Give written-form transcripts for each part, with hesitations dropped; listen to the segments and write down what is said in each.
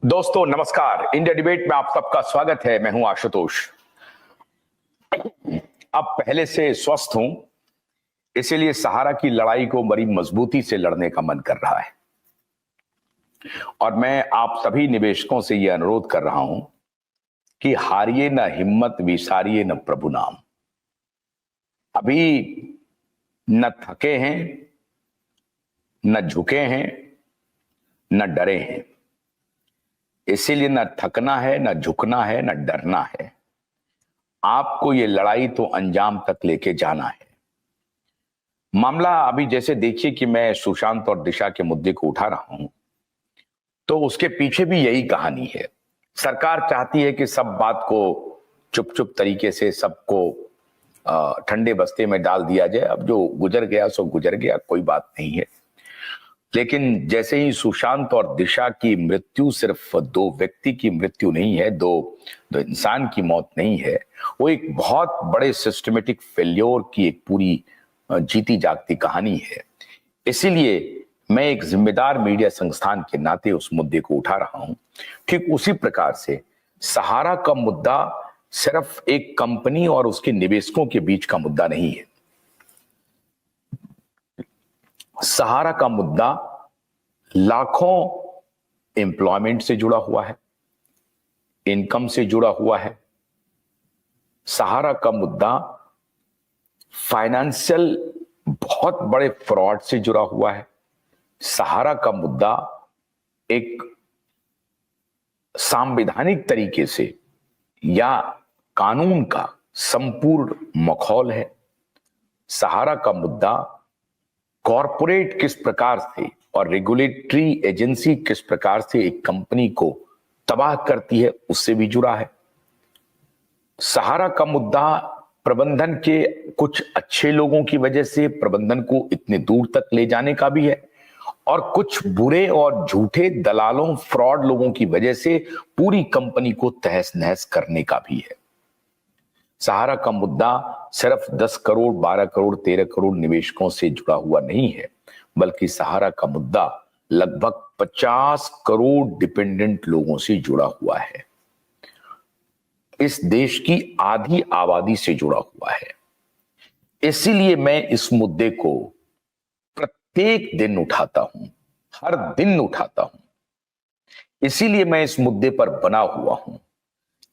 दोस्तों नमस्कार। India debate में आप सबका स्वागत है। मैं हूं आशुतोष। अब पहले से स्वस्थ हूं, इसीलिए सहारा की लड़ाई को बड़ी मजबूती से लड़ने का मन कर रहा है और मैं आप सभी निवेशकों से यह अनुरोध कर रहा हूं कि हारिए न हिम्मत, विसारिए न प्रभु नाम। अभी न थके हैं, न झुके हैं, न डरे हैं। इसीलिए न थकना है, न झुकना है, न डरना है। आपको ये लड़ाई तो अंजाम तक लेके जाना है। मामला अभी जैसे देखिए कि मैं सुशांत और दिशा के मुद्दे को उठा रहा हूं, तो उसके पीछे भी यही कहानी है। सरकार चाहती है कि सब बात को चुप चुप तरीके से सबको ठंडे बस्ते में डाल दिया जाए। अब जो गुजर गया सो गुजर गया, कोई बात नहीं है। लेकिन जैसे ही सुशांत और दिशा की मृत्यु सिर्फ दो व्यक्ति की मृत्यु नहीं है, दो इंसान की मौत नहीं है, वो एक बहुत बड़े सिस्टमेटिक फेल्योर की एक पूरी जीती जागती कहानी है। इसीलिए मैं एक जिम्मेदार मीडिया संस्थान के नाते उस मुद्दे को उठा रहा हूं। ठीक उसी प्रकार से सहारा का मुद्दा सिर्फ एक कंपनी और उसके निवेशकों के बीच का मुद्दा नहीं है। सहारा का मुद्दा लाखों एम्प्लॉयमेंट से जुड़ा हुआ है, इनकम से जुड़ा हुआ है। सहारा का मुद्दा फाइनेंशियल बहुत बड़े फ्रॉड से जुड़ा हुआ है। सहारा का मुद्दा एक संवैधानिक तरीके से या कानून का संपूर्ण मखौल है। सहारा का मुद्दा कॉरपोरेट किस प्रकार से और रेगुलेटरी एजेंसी किस प्रकार से एक कंपनी को तबाह करती है, उससे भी जुड़ा है। सहारा का मुद्दा प्रबंधन के कुछ अच्छे लोगों की वजह से प्रबंधन को इतने दूर तक ले जाने का भी है और कुछ बुरे और झूठे दलालों, फ्रॉड लोगों की वजह से पूरी कंपनी को तहस नहस करने का भी है। सहारा का मुद्दा सिर्फ 10 करोड़, 12 करोड़, 13 करोड़ निवेशकों से जुड़ा हुआ नहीं है, बल्कि सहारा का मुद्दा लगभग 50 करोड़ डिपेंडेंट लोगों से जुड़ा हुआ है। इस देश की आधी आबादी से जुड़ा हुआ है। इसीलिए मैं इस मुद्दे को प्रत्येक दिन उठाता हूं, हर दिन उठाता हूं। इसीलिए मैं इस मुद्दे पर बना हुआ हूं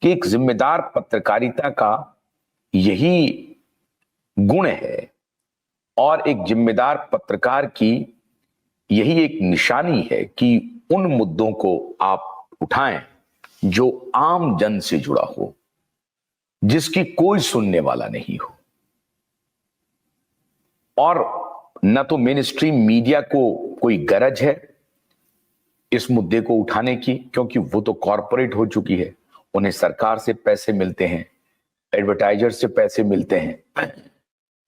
कि एक जिम्मेदार पत्रकारिता का यही गुण है और एक जिम्मेदार पत्रकार की यही एक निशानी है कि उन मुद्दों को आप उठाएं जो आम जन से जुड़ा हो, जिसकी कोई सुनने वाला नहीं हो। और न तो मेन स्ट्रीम मीडिया को कोई गरज है इस मुद्दे को उठाने की, क्योंकि वो तो कॉरपोरेट हो चुकी है। उन्हें सरकार से पैसे मिलते हैं, एडवर्टाइजर से पैसे मिलते हैं,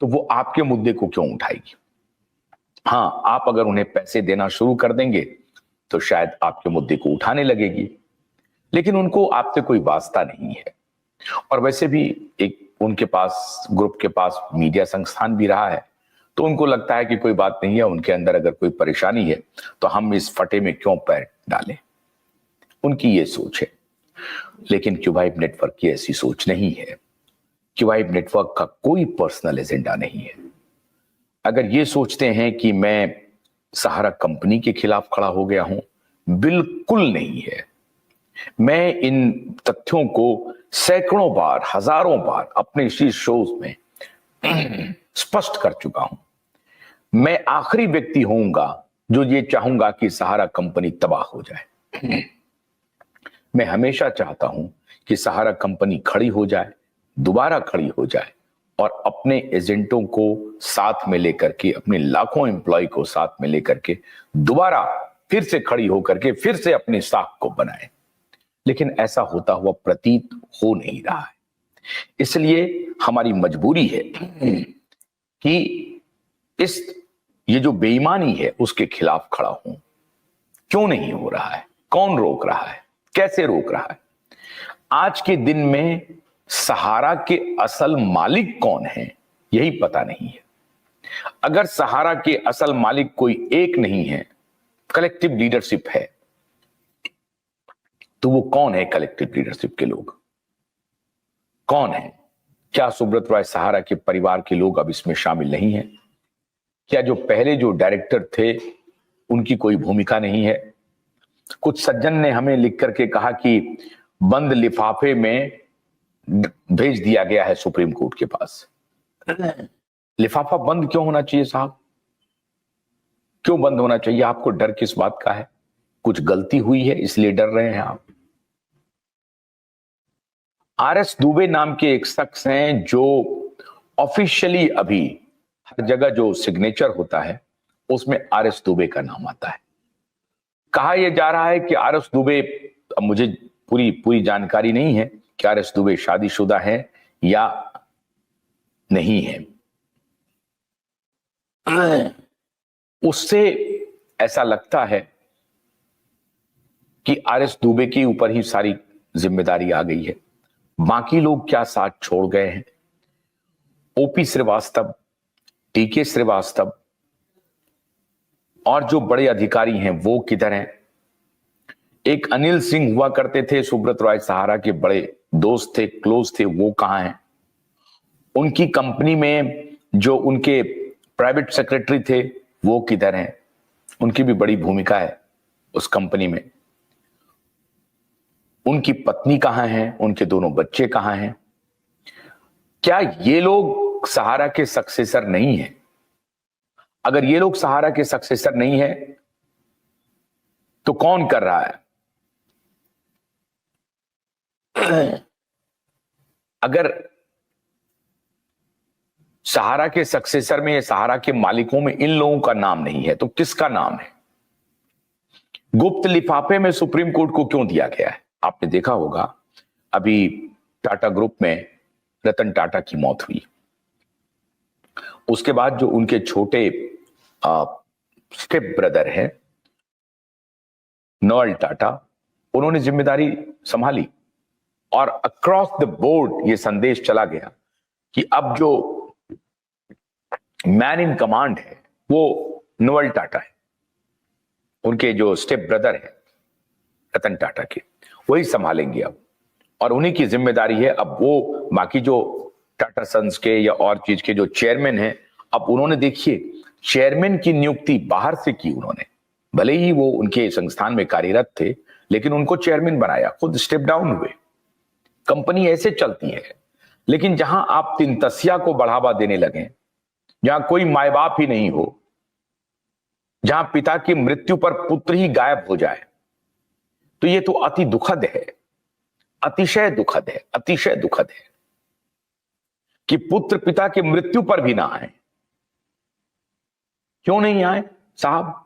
तो वो आपके मुद्दे को क्यों उठाएगी? हां, आप अगर उन्हें पैसे देना शुरू कर देंगे तो शायद आपके मुद्दे को उठाने लगेगी, लेकिन उनको आपसे कोई वास्ता नहीं है। और वैसे भी एक उनके पास, ग्रुप के पास मीडिया संस्थान भी रहा है, तो उनको लगता है कि कोई बात नहीं है, उनके अंदर अगर कोई परेशानी है तो हम इस फटे में क्यों पैर डालें। उनकी ये सोच है। लेकिन क्यूबाइब नेटवर्क की ऐसी सोच नहीं है। क्यूबाइब नेटवर्क का कोई पर्सनल एजेंडा नहीं है। अगर ये सोचते हैं कि मैं सहारा कंपनी के खिलाफ खड़ा हो गया हूं, बिल्कुल नहीं है। मैं इन तथ्यों को सैकड़ों बार, हजारों बार अपने इसी शोज में स्पष्ट कर चुका हूं। मैं आखिरी व्यक्ति होऊंगा जो ये चाहूंगा कि सहारा कंपनी तबाह हो जाए। मैं हमेशा चाहता हूं कि सहारा कंपनी खड़ी हो जाए, दोबारा खड़ी हो जाए और अपने एजेंटों को साथ में लेकर के, अपने लाखों एम्प्लॉय को साथ में लेकर के दोबारा फिर से खड़ी होकर के फिर से अपनी साख को बनाए। लेकिन ऐसा होता हुआ प्रतीत हो नहीं रहा है। इसलिए हमारी मजबूरी है कि ये जो बेईमानी है उसके खिलाफ खड़ा हूं। क्यों नहीं हो रहा है? कौन रोक रहा है? कैसे रोक रहा है? आज के दिन में सहारा के असल मालिक कौन है, यही पता नहीं है। अगर सहारा के असल मालिक कोई एक नहीं है, कलेक्टिव लीडरशिप है, तो वो कौन है कलेक्टिव लीडरशिप के लोग, कौन है? क्या सुब्रत रॉय सहारा के परिवार के लोग अब इसमें शामिल नहीं है? क्या जो पहले जो डायरेक्टर थे उनकी कोई भूमिका नहीं है? कुछ सज्जन ने हमें लिख करके कहा कि बंद लिफाफे में भेज दिया गया है सुप्रीम कोर्ट के पास। लिफाफा बंद क्यों होना चाहिए साहब? क्यों बंद होना चाहिए? आपको डर किस बात का है? कुछ गलती हुई है इसलिए डर रहे हैं आप? आरएस दुबे नाम के एक शख्स हैं जो ऑफिशियली अभी हर जगह जो सिग्नेचर होता है उसमें आरएस दुबे का नाम आता है। कहा यह जा रहा है कि आरएस दुबे, अब मुझे पूरी जानकारी नहीं है कि आरएस दुबे शादीशुदा है या नहीं है। उससे ऐसा लगता है कि आरएस दुबे के ऊपर ही सारी जिम्मेदारी आ गई है। बाकी लोग क्या साथ छोड़ गए हैं? ओपी श्रीवास्तव, टीके श्रीवास्तव और जो बड़े अधिकारी हैं वो किधर हैं? एक अनिल सिंह हुआ करते थे, सुब्रत रॉय सहारा के बड़े दोस्त थे, क्लोज थे, वो कहां हैं? उनकी कंपनी में जो उनके प्राइवेट सेक्रेटरी थे वो किधर हैं? उनकी भी बड़ी भूमिका है उस कंपनी में। उनकी पत्नी कहां है? उनके दोनों बच्चे कहां हैं? क्या ये लोग सहारा के सक्सेसर नहीं है? अगर ये लोग सहारा के सक्सेसर नहीं है तो कौन कर रहा है? अगर सहारा के सक्सेसर में या सहारा के मालिकों में इन लोगों का नाम नहीं है तो किसका नाम है? गुप्त लिफाफे में सुप्रीम कोर्ट को क्यों दिया गया है? आपने देखा होगा अभी टाटा ग्रुप में रतन टाटा की मौत हुई, उसके बाद जो उनके छोटे स्टेप ब्रदर है नोएल टाटा, उन्होंने जिम्मेदारी संभाली और अक्रॉस द बोर्ड ये संदेश चला गया कि अब जो मैन इन कमांड है वो नोएल टाटा है। उनके जो स्टेप ब्रदर है रतन टाटा के, वही संभालेंगे अब, और उन्हीं की जिम्मेदारी है। अब वो बाकी जो टाटा सन्स के या और चीज के जो चेयरमैन हैं, अब उन्होंने देखिए चेयरमैन की नियुक्ति बाहर से की उन्होंने, भले ही वो उनके संस्थान में कार्यरत थे लेकिन उनको चेयरमैन बनाया, खुद स्टेप डाउन हुए। कंपनी ऐसे चलती है। लेकिन जहां आप तीन तसिया को बढ़ावा देने लगे, जहां कोई माए बाप ही नहीं हो, जहां पिता की मृत्यु पर पुत्र ही गायब हो जाए, तो ये तो अति दुखद है, अतिशय दुखद है, अतिशय दुखद है कि पुत्र पिता की मृत्यु पर भी ना आए। क्यों नहीं आए साहब?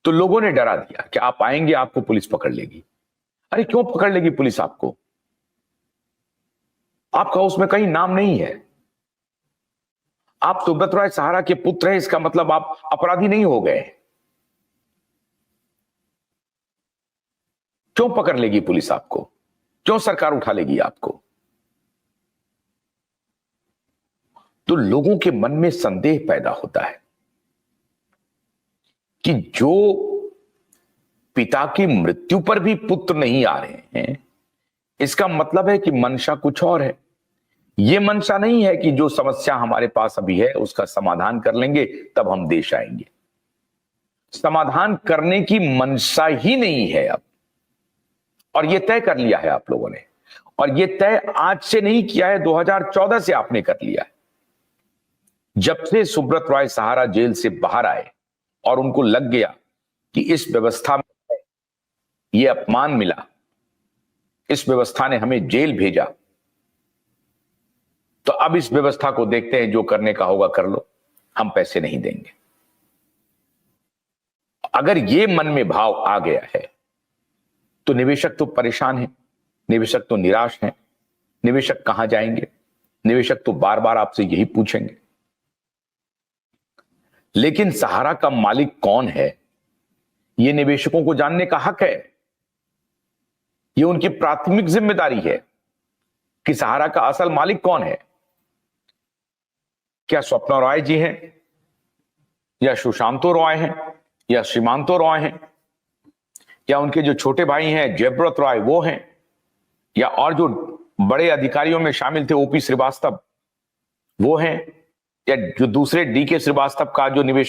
तो लोगों ने डरा दिया कि आप आएंगे आपको पुलिस पकड़ लेगी। अरे क्यों पकड़ लेगी पुलिस आपको? आपका उसमें कहीं नाम नहीं है। आप सुब्रत रॉय सहारा के पुत्र हैं, इसका मतलब आप अपराधी नहीं हो गए। क्यों पकड़ लेगी पुलिस आपको? क्यों सरकार उठा लेगी आपको? तो लोगों के मन में संदेह पैदा होता है कि जो पिता की मृत्यु पर भी पुत्र नहीं आ रहे हैं, इसका मतलब है कि मंशा कुछ और है। यह मंशा नहीं है कि जो समस्या हमारे पास अभी है उसका समाधान कर लेंगे तब हम देश आएंगे। समाधान करने की मंशा ही नहीं है अब, और यह तय कर लिया है आप लोगों ने। और यह तय आज से नहीं किया है, 2014 से आपने कर लिया है। जब से सुब्रत रॉय सहारा जेल से बाहर आए और उनको लग गया कि इस व्यवस्था में यह अपमान मिला, इस व्यवस्था ने हमें जेल भेजा, तो अब इस व्यवस्था को देखते हैं, जो करने का होगा कर लो, हम पैसे नहीं देंगे। अगर यह मन में भाव आ गया है तो निवेशक तो परेशान है, निवेशक तो निराश है। निवेशक कहां जाएंगे? निवेशक तो बार बार आपसे यही पूछेंगे। लेकिन सहारा का मालिक कौन है, यह निवेशकों को जानने का हक है। यह उनकी प्राथमिक जिम्मेदारी है कि सहारा का असल मालिक कौन है। क्या स्वप्ना रॉय जी हैं, या सुशांतो रॉय हैं, या श्रीमांतो रॉय हैं, या उनके जो छोटे भाई हैं जयव्रत राय वो हैं, या और जो बड़े अधिकारियों में शामिल थे ओपी श्रीवास्तव वो हैं, या जो दूसरे डीके श्रीवास्तव का जो निवेश